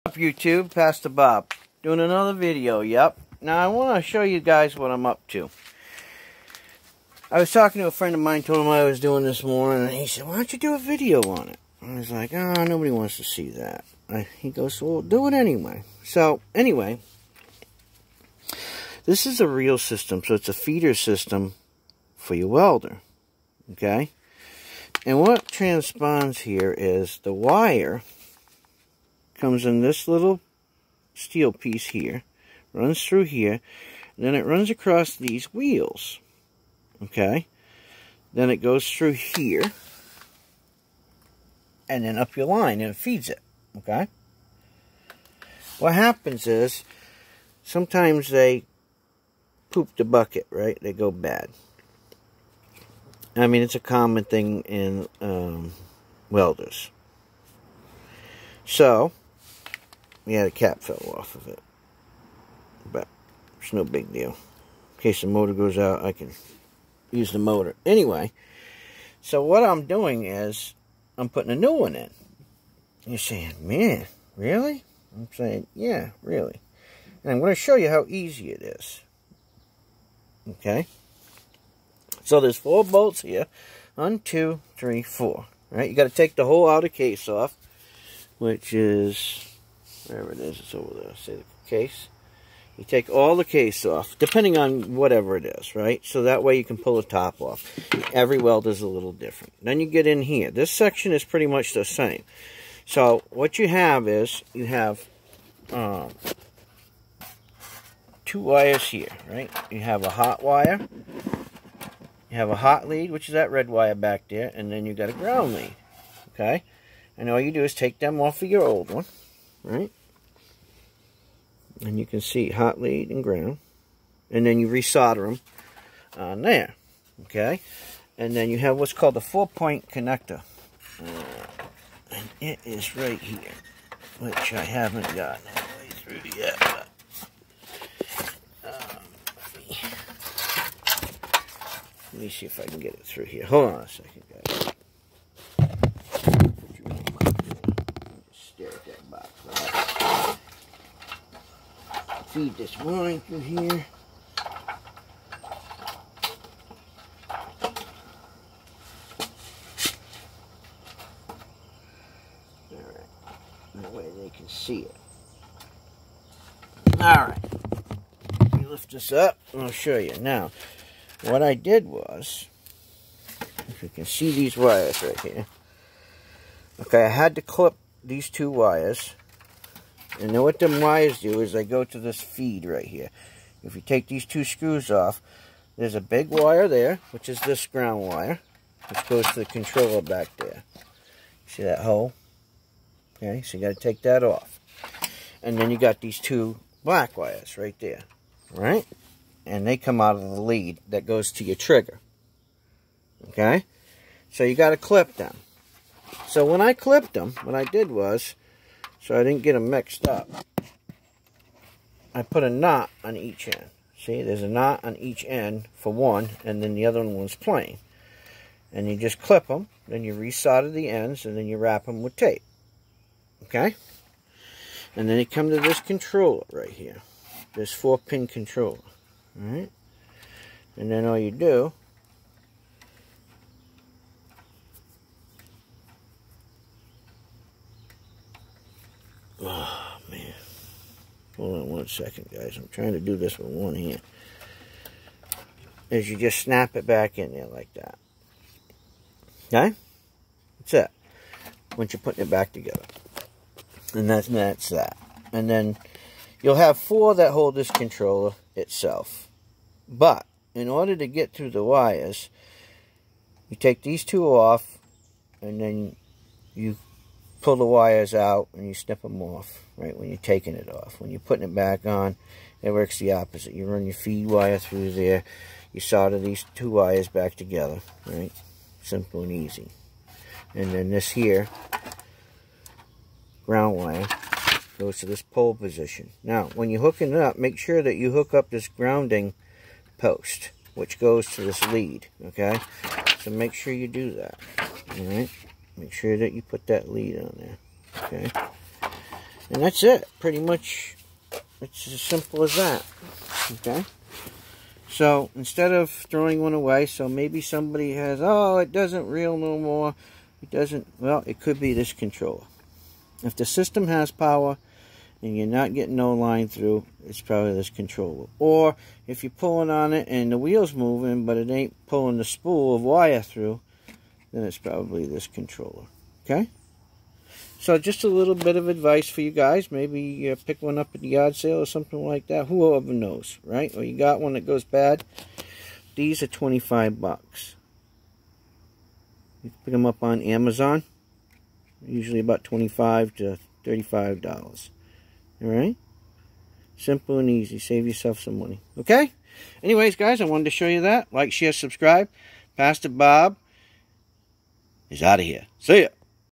Up YouTube, Pastor Bob, doing another video. Yep. Now I want to show you guys what I'm up to. I was talking to a friend of mine, told him what I was doing this morning, and he said, "Why don't you do a video on it?" I was like, "Oh, nobody wants to see that." He goes, "Well, do it anyway." So anyway, this is a reel system, so it's a feeder system for your welder. Okay, and what transponds here is the wire comes in this little steel piece here, runs through here, and then it runs across these wheels. Okay, then it goes through here, and then up your line, and it feeds it. Okay, what happens is sometimes they poop the bucket, right? They go bad. I mean, it's a common thing in welders. So yeah, the cap fell off of it, but it's no big deal. In case the motor goes out, I can use the motor. Anyway, so what I'm doing is I'm putting a new one in. You're saying, "Man, really?" I'm saying, "Yeah, really." And I'm going to show you how easy it is. Okay, so there's 4 bolts here. 1, 2, 3, 4. Right? You got to take the whole outer case off, which is wherever it is. It's over there. Say the case. You take all the case off, depending on whatever it is, right? So that way you can pull the top off. Every welder's a little different. Then you get in here. This section is pretty much the same. So what you have is you have 2 wires here, right? You have a hot wire. You have a hot lead, which is that red wire back there, and then you got a ground lead. Okay? And all you do is take them off of your old one, right? And you can see hot lead and ground. And then you resolder them on there. Okay? And then you have what's called a 4-point connector. And it is right here, which I haven't gotten all the way through yet. But, let me see if I can get it through here. Hold on a second, guys. Just stare at that box. Right? Feed this line through here. Alright. That way they can see it. Alright. Let me lift this up and I'll show you. Now, what I did was, if you can see these wires right here. Okay, I had to clip these 2 wires. And then what them wires do is they go to this feed right here. If you take these 2 screws off, there's a big wire there, which is this ground wire, which goes to the controller back there. See that hole? Okay, so you got to take that off. And then you got these 2 black wires right there. Right? And they come out of the lead that goes to your trigger. Okay? So you got to clip them. So when I clipped them, what I did was, so I didn't get them mixed up, I put a knot on each end. See, there's a knot on each end for one, and then the other one was plain. And you just clip them, then you resolder the ends, and then you wrap them with tape. Okay? And then you come to this controller right here. This 4-pin controller. Alright? And then all you do oh man, hold on one second, guys. I'm trying to do this with one hand. Is you just snap it back in there like that. Okay? That's it. Once you're putting it back together. And that's that. And then you'll have 4 that hold this controller itself. But in order to get through the wires, you take these 2 off, and then you pull the wires out and you snip them off, right, when you're taking it off. When you're putting it back on, it works the opposite. You run your feed wire through there, you solder these 2 wires back together, right? Simple and easy. And then this here, ground wire, goes to this pole position. Now, when you're hooking it up, make sure that you hook up this grounding post, which goes to this lead, okay? So make sure you do that, all right? Make sure that you put that lead on there, okay? And that's it. Pretty much, it's as simple as that. Okay? So, instead of throwing one away, so maybe somebody has, oh, it doesn't reel no more. It doesn't, well, it could be this controller. If the system has power and you're not getting no line through, it's probably this controller. Or if you're pulling on it and the wheel's moving, but it ain't pulling the spool of wire through, then it's probably this controller. Okay? So just a little bit of advice for you guys. Maybe pick one up at the yard sale or something like that. Whoever knows, right? Or you got one that goes bad. These are 25 bucks. You can pick them up on Amazon. Usually about $25 to $35. Alright? Simple and easy. Save yourself some money. Okay? Anyways, guys, I wanted to show you that. Like, share, subscribe. Pastor Bob is out of here. See ya.